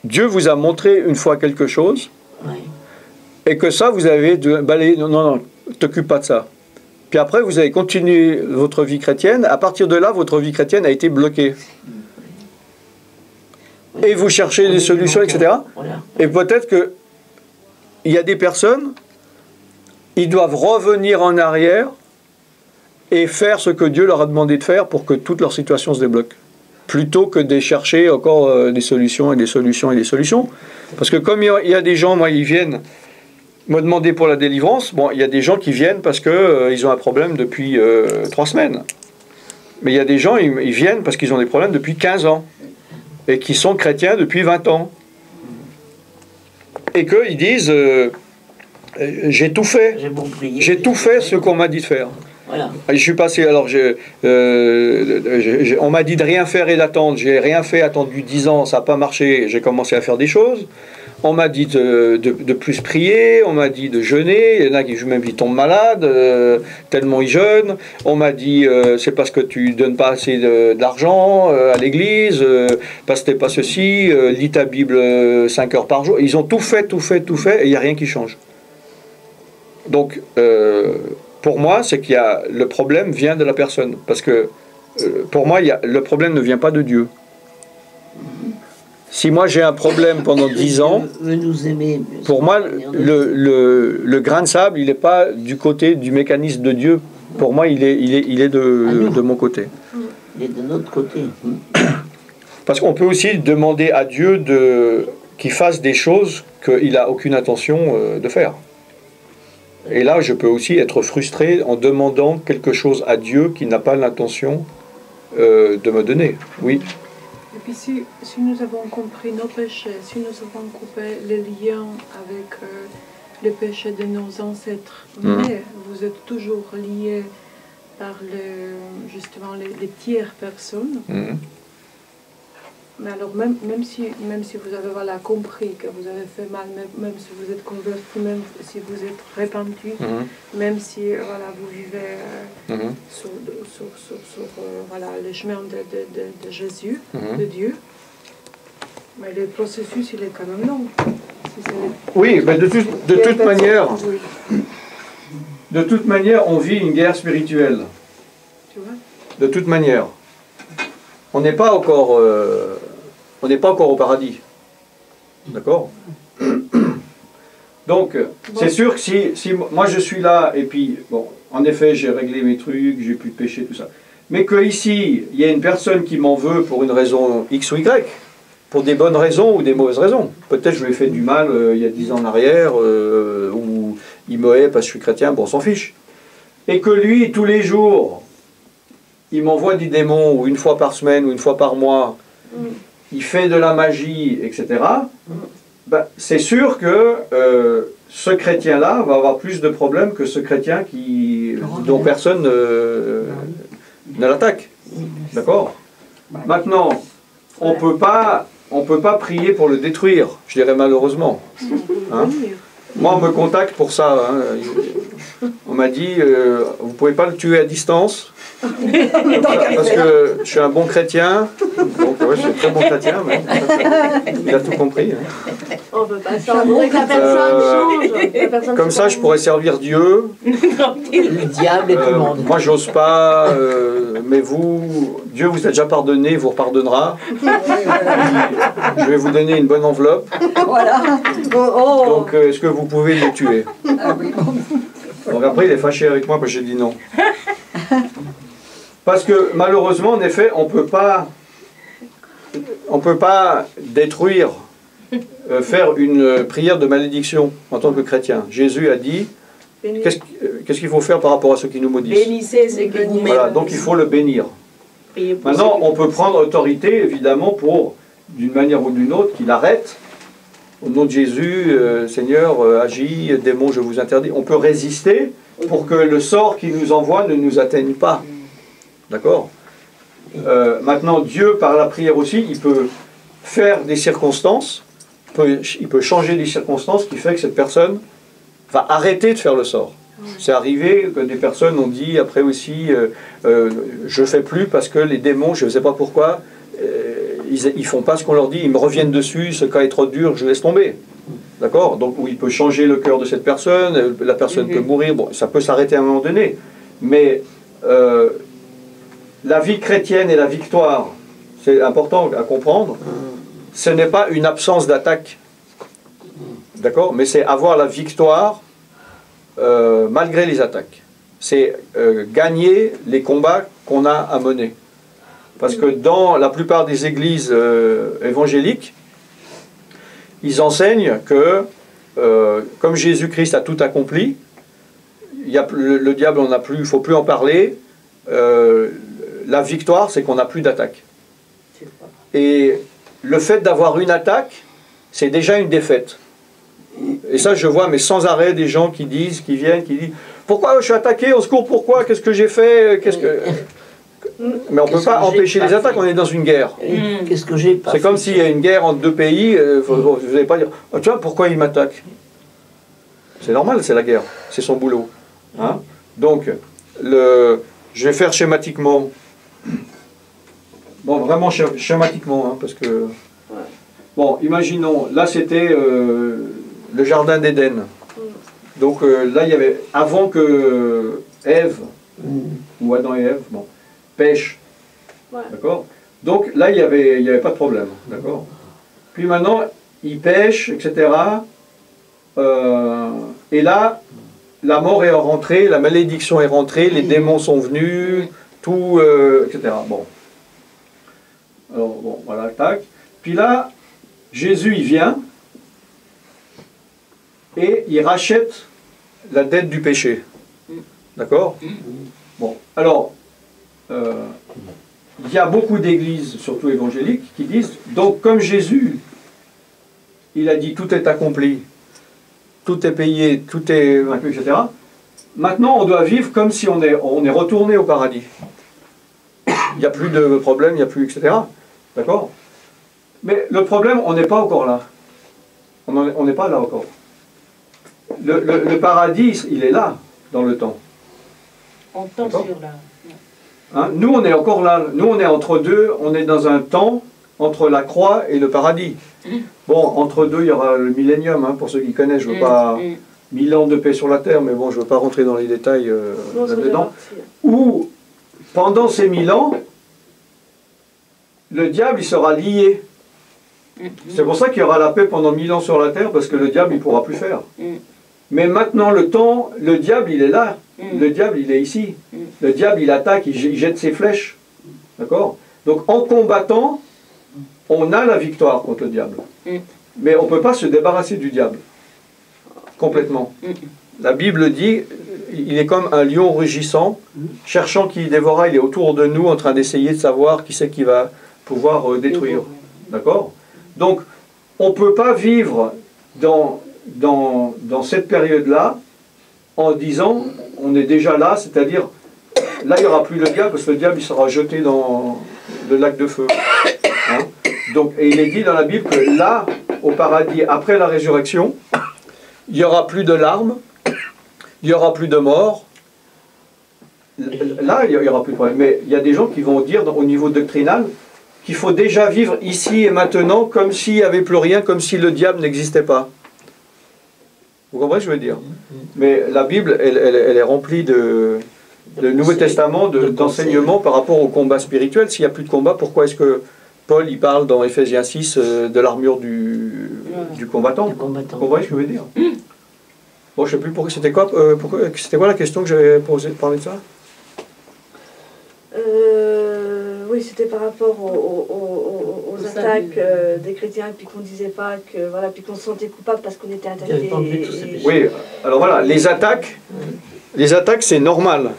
Dieu vous a montré une fois quelque chose, Oui. et que ça, vous avez balayé, non, t'occupe pas de ça. Puis après, vous avez continué votre vie chrétienne. À partir de là, votre vie chrétienne a été bloquée. Et vous cherchez des solutions, etc. Voilà. Et peut-être que il y a des personnes, ils doivent revenir en arrière et faire ce que Dieu leur a demandé de faire pour que toute leur situation se débloque. Plutôt que de chercher encore des solutions et des solutions et des solutions. Parce que comme il y a des gens, moi, ils viennent me demander pour la délivrance, bon, il y a des gens qui viennent parce qu'ils ont un problème depuis 3 semaines. Mais il y a des gens, ils viennent parce qu'ils ont des problèmes depuis 15 ans. Et qui sont chrétiens depuis 20 ans. Et qu'ils disent, j'ai tout fait. J'ai tout fait ce qu'on m'a dit de faire. Voilà. Je suis passé, alors on m'a dit de rien faire et d'attendre. J'ai rien fait, attendu 10 ans, ça n'a pas marché. J'ai commencé à faire des choses. On m'a dit de plus prier, on m'a dit de jeûner, il y en a qui même ils tombent malades, tellement ils jeûnent. On m'a dit c'est parce que tu donnes pas assez d'argent à l'église, parce que t'es pas ceci, lis ta Bible 5 heures par jour. Ils ont tout fait, et il n'y a rien qui change. Donc, pour moi, c'est qu'il y a le problème vient de la personne. Parce que, pour moi, le problème ne vient pas de Dieu. Si moi j'ai un problème pendant 10 ans, pour moi, le grain de sable, il n'est pas du côté du mécanisme de Dieu. Pour moi, il est de mon côté. Il est de notre côté. Parce qu'on peut aussi demander à Dieu qu'il fasse des choses qu'il n'a aucune intention de faire. Et là, je peux aussi être frustré en demandant quelque chose à Dieu qu'il n'a pas l'intention de me donner. Oui. Et puis si nous avons compris nos péchés, si nous avons coupé les liens avec les péchés de nos ancêtres, mais vous êtes toujours liés par justement les tierces personnes, mais alors même si vous avez compris que vous avez fait mal, même si vous êtes converti, même si vous êtes répandu, même si vous vivez sur le chemin de Jésus, de Dieu, mais le processus il est quand même long. Oui, mais de toute manière, on vit une guerre spirituelle. Tu vois? De toute manière. On n'est pas encore au paradis. D'accord? Donc, c'est sûr que si moi je suis là, et puis, bon, en effet, j'ai réglé mes trucs, j'ai plus de péché, tout ça. Mais qu'ici, il y a une personne qui m'en veut pour une raison X ou Y, pour des bonnes raisons ou des mauvaises raisons. Peut-être je lui ai fait du mal il y a 10 ans en arrière, ou il me hait parce que je suis chrétien, bon, on s'en fiche. Et que lui, tous les jours, il m'envoie des démons, ou une fois par semaine, ou une fois par mois, il fait de la magie, etc. Ben, c'est sûr que ce chrétien-là va avoir plus de problèmes que ce chrétien dont personne ne l'attaque. D'accord? Maintenant, on peut pas prier pour le détruire, je dirais malheureusement. Hein? Moi, on me contacte pour ça. Hein. On m'a dit, vous pouvez pas le tuer à distance. Parce que je suis un bon chrétien, donc ouais, je suis un très bon chrétien, mais il a tout compris. Hein. On ne peut pas s'entendre que la personne change. Comme ça, je pourrais servir Dieu. Le diable et tout le monde. Moi, j'ose pas, mais vous, Dieu vous a déjà pardonné, il vous repardonnera. Je vais vous donner une bonne enveloppe. Voilà. Donc, est-ce que vous pouvez le tuer? Donc après, il est fâché avec moi parce que j'ai dit non. Parce que malheureusement, en effet, on ne peut pas détruire, faire une prière de malédiction en tant que chrétien. Jésus a dit, qu'est-ce qu'il faut faire par rapport à ceux qui nous maudissent? Bénissez ceux qui vous Voilà, donc il faut le bénir. Maintenant, on peut prendre autorité, évidemment, pour, d'une manière ou d'une autre, qu'il arrête. Au nom de Jésus, Seigneur, agis, démon, je vous interdis. On peut résister pour que le sort qu'il nous envoie ne nous atteigne pas. D'accord? Maintenant, Dieu, par la prière aussi, il peut faire des circonstances, il peut changer des circonstances qui fait que cette personne va arrêter de faire le sort. C'est arrivé que des personnes ont dit après aussi, je ne fais plus parce que les démons, je ne sais pas pourquoi, ils ne font pas ce qu'on leur dit, ils me reviennent dessus, ce cas est trop dur, je laisse tomber. D'accord? Donc, où il peut changer le cœur de cette personne, la personne peut mourir, bon, ça peut s'arrêter à un moment donné. Mais la vie chrétienne et la victoire, c'est important à comprendre, ce n'est pas une absence d'attaque. D'accord? Mais c'est avoir la victoire malgré les attaques. C'est gagner les combats qu'on a à mener. Parce que dans la plupart des églises évangéliques, ils enseignent que, comme Jésus-Christ a tout accompli, le diable n'en a plus, il ne faut plus en parler. La victoire, c'est qu'on n'a plus d'attaque. Et le fait d'avoir une attaque, c'est déjà une défaite. Et ça, je vois, mais sans arrêt, des gens qui disent, qui viennent, qui disent « Pourquoi je suis attaqué? Au secours, pourquoi? Qu'est-ce que j'ai fait? Mais on ne peut pas empêcher les attaques, on est dans une guerre. Qu'est-ce que j'ai pas C'est comme s'il y a une guerre entre deux pays, vous n'allez pas dire oh, « Tu vois, pourquoi il m'attaque ?» C'est normal, c'est la guerre, c'est son boulot. Hein? Donc, je vais faire schématiquement. Bon, vraiment schématiquement, hein, parce que... Bon, imaginons, là c'était le jardin d'Éden. Donc là, il y avait, avant que Ève, ou Adam et Ève, bon, pêchent, d'accord? Donc là, il y avait pas de problème, d'accord? Puis maintenant, ils pêchent, etc. Et là, la mort est rentrée, la malédiction est rentrée, les démons sont venus, tout, etc. Bon. Alors, bon, voilà, tac. Puis là, Jésus, il vient et il rachète la dette du péché. D'accord? Bon, alors, il y a beaucoup d'églises, surtout évangéliques, qui disent, donc comme Jésus, il a dit tout est accompli, tout est payé, tout est vaincu, etc. Maintenant, on doit vivre comme si on est retourné au paradis. Il n'y a plus de problème, il n'y a plus, etc. D'accord? Mais le problème, on n'est pas encore là. On n'est pas là encore. Le paradis, il est là, dans le temps. On tombe sur là. Hein? Nous, on est encore là. Nous, on est entre deux. On est dans un temps entre la croix et le paradis. Bon, entre deux, il y aura le millénium, hein, pour ceux qui connaissent. Je ne veux pas 1000 ans de paix sur la terre, mais bon, je ne veux pas rentrer dans les détails là-dedans. Où, pendant ces 1000 ans, le diable, il sera lié. C'est pour ça qu'il y aura la paix pendant 1000 ans sur la terre, parce que le diable, il ne pourra plus faire. Mais maintenant, le temps, le diable, il est là. Le diable, il est ici. Le diable, il attaque, il jette ses flèches. D'accord? Donc, en combattant, on a la victoire contre le diable. Mais on ne peut pas se débarrasser du diable. Complètement. La Bible dit, il est comme un lion rugissant, cherchant qui dévorera, il est autour de nous, en train d'essayer de savoir qui c'est qui va pouvoir détruire. D'accord? Donc, on ne peut pas vivre dans cette période-là en disant, on est déjà là, c'est-à-dire, là, il n'y aura plus le diable, parce que le diable, il sera jeté dans le lac de feu. Hein? Donc, et il est dit dans la Bible que là, au paradis, après la résurrection, il n'y aura plus de larmes, il n'y aura plus de mort. Là, il n'y aura plus de problème. Mais il y a des gens qui vont dire, au niveau doctrinal, qu'il faut déjà vivre ici et maintenant comme s'il n'y avait plus rien, comme si le diable n'existait pas. Vous comprenez ce que je veux dire? Mais la Bible, elle est remplie de Nouveau Testament, d'enseignements par rapport au combat spirituel. S'il n'y a plus de combat, pourquoi est-ce que Paul il parle dans Éphésiens 6 de l'armure du combattant? Vous comprenez ce que je veux dire? Bon, je ne sais plus pourquoi c'était quoi la question que j'avais posée, parler de ça? Oui, c'était par rapport aux attaques des chrétiens, puis qu'on disait pas que voilà, puis qu'on se sentait coupable parce qu'on était attaqué. Oui, alors voilà, les attaques c'est normal.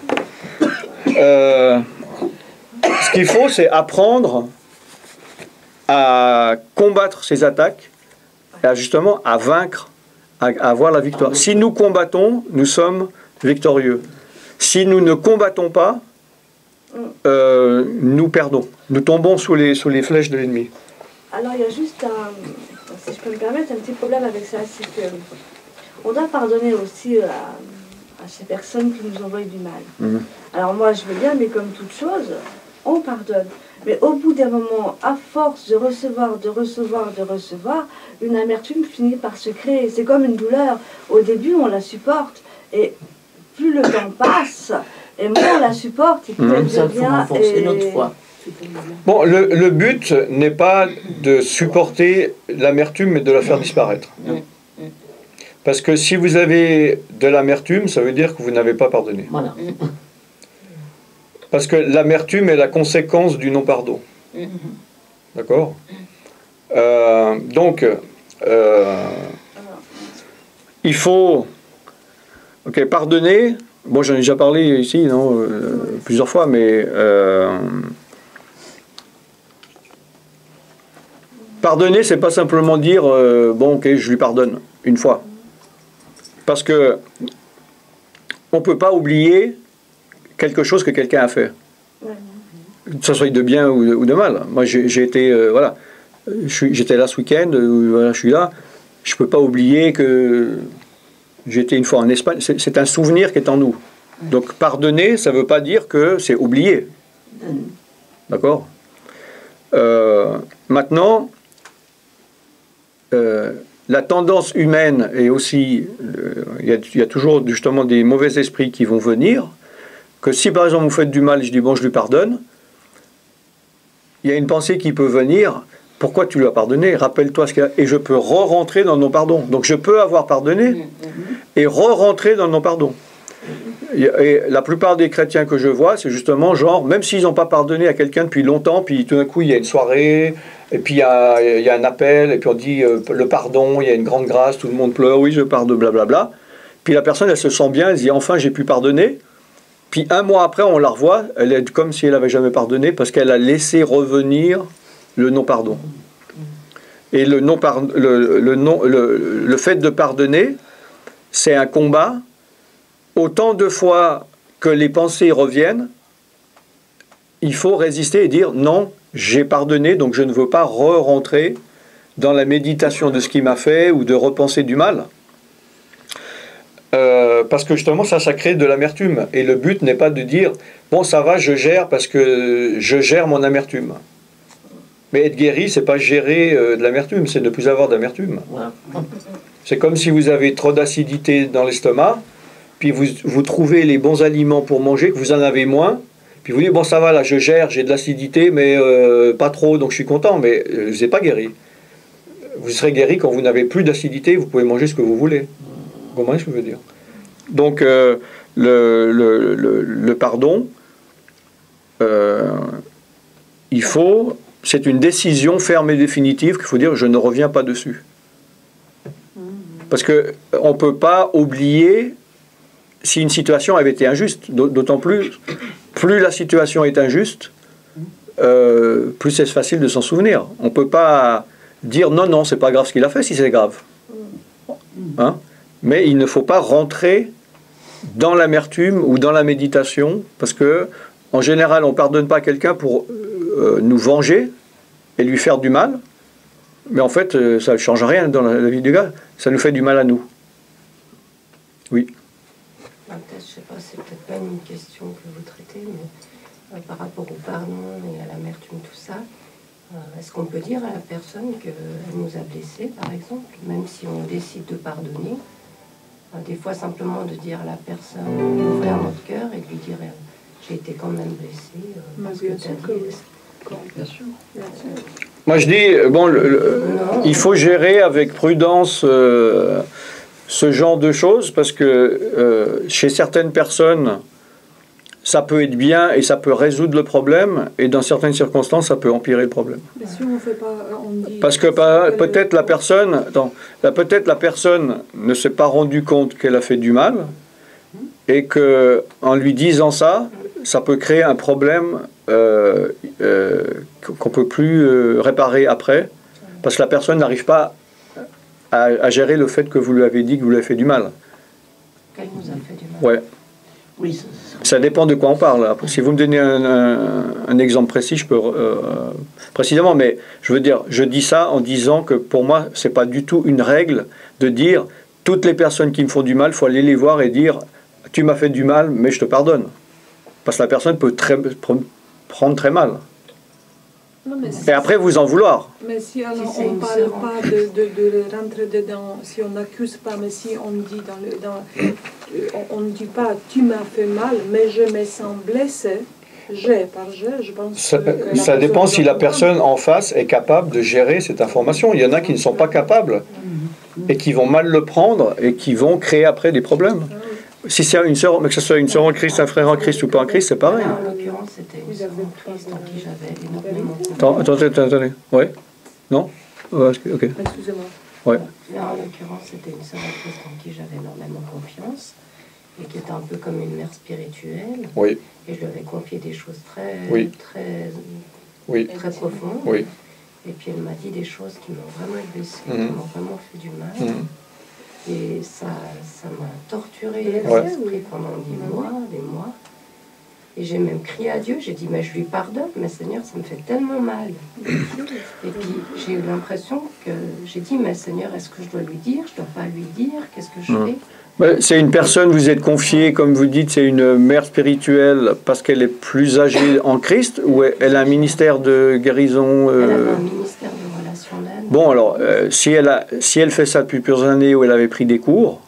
Ce qu'il faut, c'est apprendre à combattre ces attaques, et justement à vaincre, à avoir la victoire. Si nous combattons, nous sommes victorieux. Si nous ne combattons pas, nous perdons. Nous tombons sous les flèches de l'ennemi. Alors il y a juste si je peux me permettre, un petit problème avec ça, c'est que on doit pardonner aussi à ces personnes qui nous envoient du mal. Alors moi je veux bien, mais comme toute chose, on pardonne. Mais au bout d'un moment, à force de recevoir, une amertume finit par se créer. C'est comme une douleur. Au début, on la supporte. Et plus le temps passe, et moins on la supporte, et plus elle devient... notre foi. Bon, le but n'est pas de supporter l'amertume, mais de la faire disparaître. Parce que si vous avez de l'amertume, ça veut dire que vous n'avez pas pardonné. Voilà. Parce que l'amertume est la conséquence du non-pardon. D'accord ? Donc, il faut pardonner. Bon, j'en ai déjà parlé ici, non, plusieurs fois, mais pardonner, c'est pas simplement dire bon, ok, je lui pardonne une fois. Parce que on peut pas oublier quelque chose que quelqu'un a fait. Que ce soit de bien ou de mal. Moi, j'ai été, voilà, j'étais là ce week-end, voilà, je suis là. Je ne peux pas oublier que j'étais une fois en Espagne. C'est un souvenir qui est en nous. Donc, pardonner, ça ne veut pas dire que c'est oublier. D'accord ? Maintenant, la tendance humaine est aussi... Il y a toujours justement des mauvais esprits qui vont venir. Que si par exemple vous faites du mal, je dis bon, je lui pardonne, il y a une pensée qui peut venir, pourquoi tu lui as pardonné? Rappelle-toi ce qu'il y a, et je peux re-rentrer dans nos pardons. Donc je peux avoir pardonné et re-rentrer dans nos pardons. Et la plupart des chrétiens que je vois, c'est justement genre, même s'ils n'ont pas pardonné à quelqu'un depuis longtemps, puis tout d'un coup il y a une soirée, et puis il y a un appel, et puis on dit le pardon, il y a une grande grâce, tout le monde pleure, oui je pardonne, blablabla. Puis la personne elle se sent bien, elle se dit enfin j'ai pu pardonner. Puis un mois après, on la revoit, elle est comme si elle n'avait jamais pardonné parce qu'elle a laissé revenir le non-pardon. Et le fait de pardonner, c'est un combat. Autant de fois que les pensées reviennent, il faut résister et dire non, j'ai pardonné, donc je ne veux pas re-rentrer dans la méditation de ce qui m'a fait ou de repenser du mal. Parce que justement ça crée de l'amertume et le but n'est pas de dire bon ça va je gère parce que je gère mon amertume, mais être guéri c'est pas gérer de l'amertume, c'est ne plus avoir d'amertume. C'est comme si vous avez trop d'acidité dans l'estomac, puis vous trouvez les bons aliments pour manger, que vous en avez moins, puis vous dites bon ça va là je gère, j'ai de l'acidité mais pas trop donc je suis content, mais vous n'êtes pas guéri. Vous serez guéri quand vous n'avez plus d'acidité, vous pouvez manger ce que vous voulez. Vous comprenez ce que je veux dire? Donc, le pardon, c'est une décision ferme et définitive qu'il faut dire je ne reviens pas dessus. Parce qu'on ne peut pas oublier si une situation avait été injuste. D'autant plus la situation est injuste, plus c'est facile de s'en souvenir. On ne peut pas dire non, c'est pas grave ce qu'il a fait si c'est grave. Hein? Mais il ne faut pas rentrer dans l'amertume ou dans la méditation, parce que en général, on ne pardonne pas quelqu'un pour nous venger et lui faire du mal, mais en fait, ça ne change rien dans la vie du gars, ça nous fait du mal à nous. Oui. Je ne sais pas, c'est peut-être pas une question que vous traitez, mais par rapport au pardon et à l'amertume, tout ça, est-ce qu'on peut dire à la personne qu'elle nous a blessés, par exemple, même si on décide de pardonner, des fois simplement de dire à la personne, d'ouvrir notre cœur et de lui dire j'ai été quand même blessé, parce que tu as dit... Bien sûr. Moi je dis, bon, il faut gérer avec prudence ce genre de choses, parce que chez certaines personnes, ça peut être bien et ça peut résoudre le problème, et dans certaines circonstances, ça peut empirer le problème. Mais si on fait pas, on dit Parce que peut-être la personne, ne s'est pas rendue compte qu'elle a fait du mal, et que en lui disant ça, ça peut créer un problème qu'on peut plus réparer après, parce que la personne n'arrive pas à gérer le fait que vous lui avez dit que vous lui avez fait du mal. Qu'elle nous a fait du mal. Ouais. Oui, Ça dépend de quoi on parle. Après, si vous me donnez un exemple précis, je peux précisément, mais je veux dire, je dis ça en disant que pour moi, c'est pas du tout une règle de dire toutes les personnes qui me font du mal, il faut aller les voir et dire tu m'as fait du mal, mais je te pardonne. Parce que la personne peut prendre très mal. Non, mais Et après vous en vouloir. Mais si alors, Si c'est on ne une parle sœur, pas de rentrer dedans, si on n'accuse pas, mais si on dit on ne dit pas tu m'as fait mal, mais je me sens blessé, je pense Ça dépend si la personne en face est capable de gérer cette information. Il y en a qui ne sont pas capables et qui vont mal le prendre et qui vont créer après des problèmes. Si c'est une sœur, mais que ce soit une sœur en Christ, un frère en Christ ou pas en Christ, c'est pareil. Là, en l'occurrence, c'était une sœur en Christ en qui j'avais énormément confiance. Attendez. Ouais. Non ouais, ok. Excusez-moi. Ouais. Là, en l'occurrence, c'était une sœur en Christ en qui j'avais énormément confiance et qui était un peu comme une mère spirituelle. Oui. Et je lui avais confié des choses très profondes. Oui. Et puis elle m'a dit des choses qui m'ont vraiment blessée, qui m'ont vraiment fait du mal. Et ça m'a torturé l'esprit pendant des mois. Et j'ai même crié à Dieu, j'ai dit, mais je lui pardonne, mais Seigneur, ça me fait tellement mal. Et puis j'ai eu l'impression que j'ai dit, mais Seigneur, est-ce que je dois lui dire, je ne dois pas lui dire, qu'est-ce que je fais? C'est une personne, vous êtes confié, comme vous dites, c'est une mère spirituelle parce qu'elle est plus âgée en Christ, ou elle a un ministère de guérison Elle avait un ministère de relationnel. Bon, alors, si elle fait ça depuis plusieurs années où elle avait pris des cours,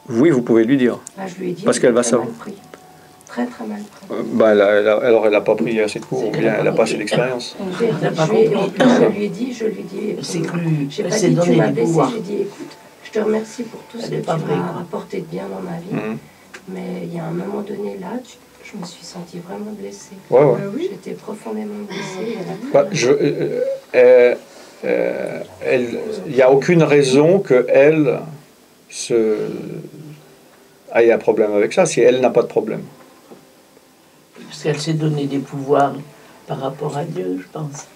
oui, vous pouvez lui dire. Là, je lui ai dit, parce qu'elle va savoir. Très très mal pris. Alors, elle n'a pas pris assez de cours, ou bien elle n'a pas assez d'expérience. Je lui ai dit, j'ai pas dit tu m'as blessé, j'ai dit écoute, je te remercie pour tout ce que tu m'as apporté de bien dans ma vie, mais il y a un moment donny là, je me suis sentie vraiment blessée. J'étais profondément blessée. Il n'y a aucune raison qu'elle ait un problème avec ça, si elle n'a pas de problème. Parce qu'elle s'est donné des pouvoirs par rapport à Dieu, je pense.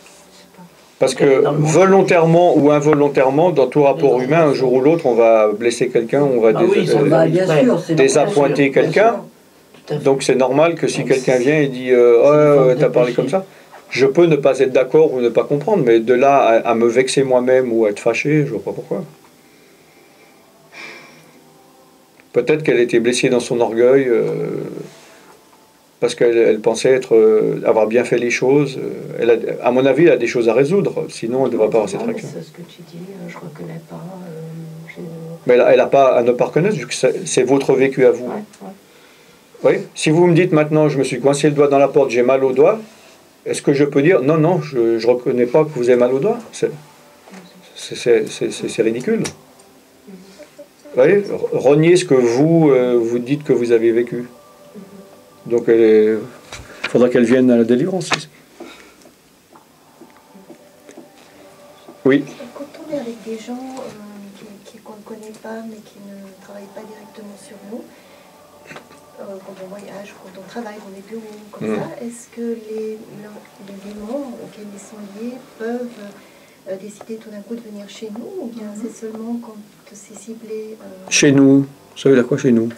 Parce que volontairement ou involontairement, dans tout rapport humain, un jour ou l'autre, on va blesser quelqu'un, on va désappointer quelqu'un. Donc c'est normal que si quelqu'un vient et dit t'as parlé comme ça, je peux ne pas être d'accord ou ne pas comprendre, mais de là à me vexer moi-même ou à être fâché, je ne vois pas pourquoi. Peut-être qu'elle était blessée dans son orgueil parce qu'elle pensait avoir bien fait les choses. À mon avis, elle a des choses à résoudre, sinon elle ne devrait pas avoir cette réaction. C'est ce que tu dis, je ne reconnais pas. Mais elle n'a pas à ne pas reconnaître, vu que c'est votre vécu à vous. Oui. Si vous me dites maintenant, je me suis coincé le doigt dans la porte, j'ai mal au doigt, est-ce que je peux dire non, je ne reconnais pas que vous avez mal au doigt? C'est ridicule. Vous voyez, renier ce que vous dites que vous avez vécu. Donc il faudra qu'elle vienne à la délivrance. Oui. Quand on est avec des gens qu'on ne connaît pas mais qui ne travaillent pas directement sur nous, quand on voyage, quand on travaille dans les bureaux, comme ça, est-ce que les démons auxquels ils sont liés peuvent décider tout d'un coup de venir chez nous, ou bien c'est seulement quand c'est ciblé Chez nous, ça veut dire quoi chez nous?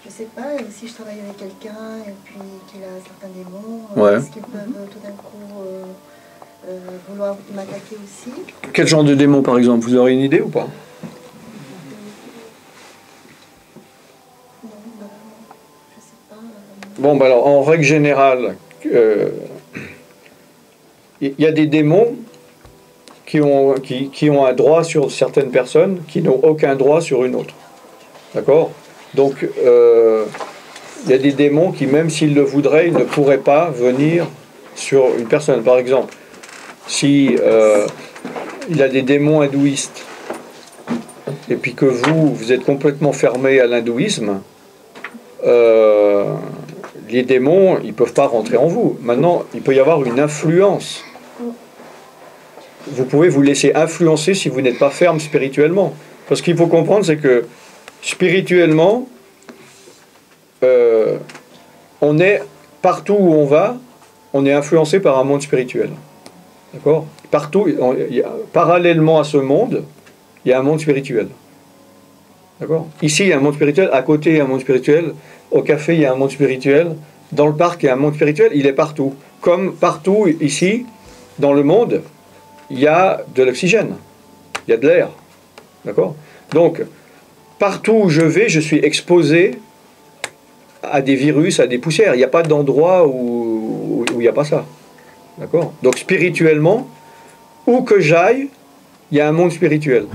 Je sais pas, si je travaille avec quelqu'un et puis qu'il a certains démons, est-ce qu'ils peuvent tout d'un coup vouloir m'attaquer aussi? Quel genre de démon par exemple? Vous aurez une idée ou pas? Bon, ben alors, en règle générale, il y a des démons qui ont un droit sur certaines personnes qui n'ont aucun droit sur une autre. D'accord? Donc, il y a des démons qui, même s'ils le voudraient, ils ne pourraient pas venir sur une personne. Par exemple, si il y a des démons hindouistes, et puis que vous êtes complètement fermé à l'hindouisme, les démons, ils ne peuvent pas rentrer en vous. Maintenant, il peut y avoir une influence. Vous pouvez vous laisser influencer si vous n'êtes pas ferme spirituellement. Parce qu'il faut comprendre, c'est que spirituellement, on est partout où on va, on est influencé par un monde spirituel. D'accord ? Partout, parallèlement à ce monde, il y a un monde spirituel. D'accord ? Ici, il y a un monde spirituel, à côté, il y a un monde spirituel, au café, il y a un monde spirituel, dans le parc, il y a un monde spirituel, il est partout. Comme partout ici, dans le monde, il y a de l'oxygène, il y a de l'air. D'accord ? Donc, partout où je vais, je suis exposé à des virus, à des poussières. Il n'y a pas d'endroit où il n'y a pas ça. D'accord ? Donc, spirituellement, où que j'aille, il y a un monde spirituel.